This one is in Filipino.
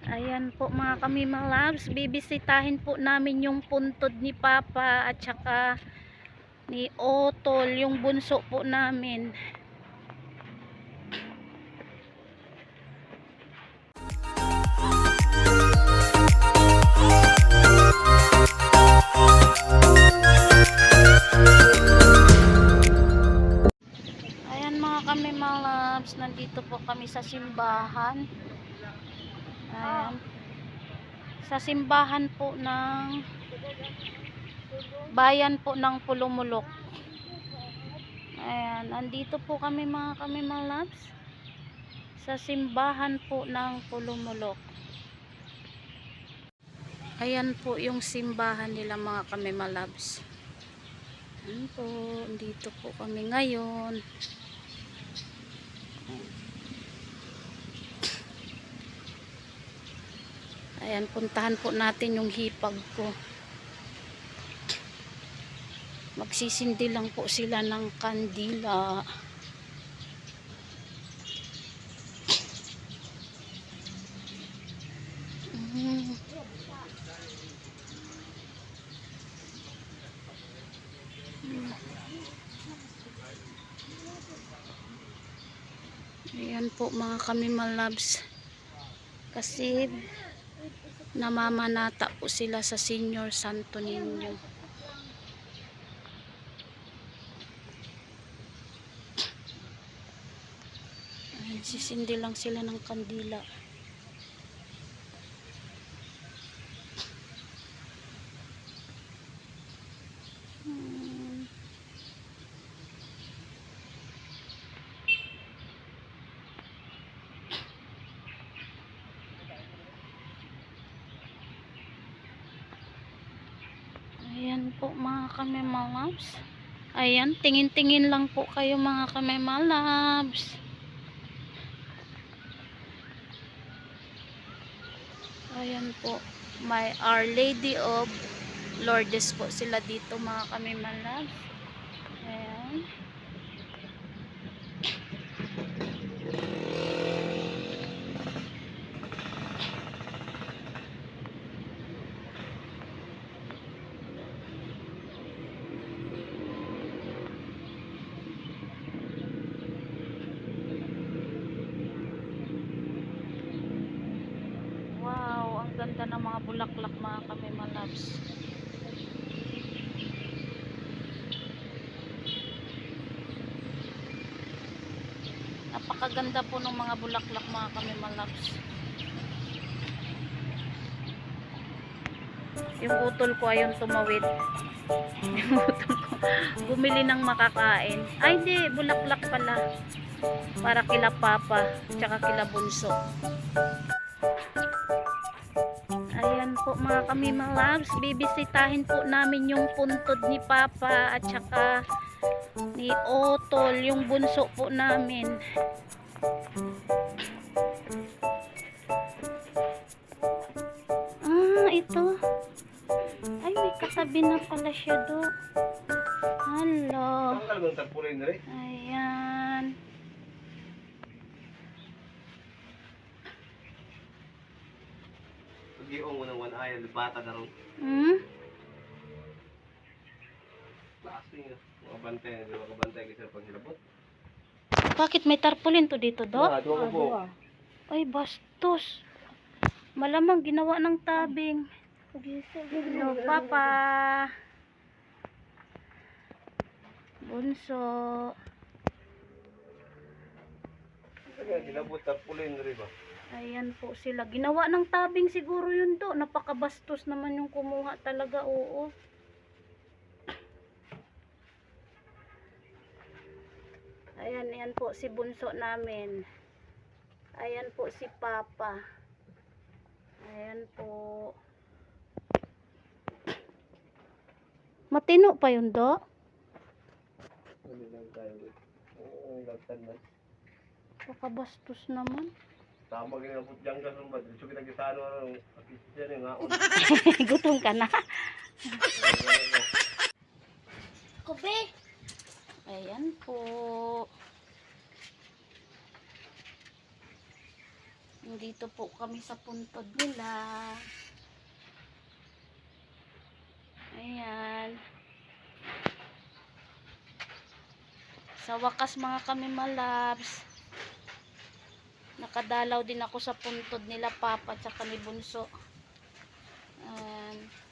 Ayan po mga Kamima Loves, bibisitahin po namin yung puntod ni Papa at saka ni Otol, yung bunso po namin. Ayan mga Kamima Loves, nandito po kami sa simbahan. Ayan. Sa simbahan po ng bayan po ng Pulumulok. Ayan, andito po kami mga Kamima Loves sa simbahan po ng Pulumulok. Ayan po yung simbahan nila mga Kamima Loves. Ayan po, dito po kami ngayon. Ayan, puntahan po natin yung hipag ko. Magsisindi lang po sila ng kandila. Ayan po mga Kamima Loves. Kasi namamanata po sila sa Senior Santo Niño. Ayan, sisindi lang sila ng kandila. Ayan po mga Kamima Loves. Ayan, tingin-tingin lang po kayo mga Kamima Loves. Ayan po, may Our Lady of Lourdes po sila dito mga Kamima Loves. Ayan. Wow, ang ganda ng mga bulaklak mga Kamima Loves. Napakaganda po ng mga bulaklak mga Kamima Loves. Yung utol ko ayun tumawid. Yung utol ko bumili ng makakain. Ay di, bulaklak pala. Para kila Papa, tsaka kila Bunso. Ayan po mga Kamima Loves, bibisitahin po namin yung puntod ni Papa at saka ni Otol, yung bunso po namin. Ito. Ay, may katabi na pala siya do. Hello. Ayan. Pag-iong mo ng 1 eye, bata na rin. Lasting yun. Mga bantay kasi pag hilabot. Bakit may tarpaulin to dito do? Doon po. Ay, bastos. Malamang ginawa ng tabing. Hello, Papa. Bunso. Hilabot, tarpulin rin ba? Ayan po sila. Ginawa ng tabing siguro yun do. Napakabastos naman yung kumuha talaga, oo. Ayan, ayan po si bunso namin. Ayan po si Papa. Ayan po. Matino pa yun do? Ano lang tayo. Lagtan na. Napakabastos naman. Tama ganyan po dyan ka sumba. Dito kita gisano ng akisya niya nga. Gutom ka na. Kobe. Ayan po. Nandito po kami sa puntod nila. Ayan. Sa wakas mga kami malabs, nakadalaw din ako sa puntod nila Papa at ni Bunso. Ayan.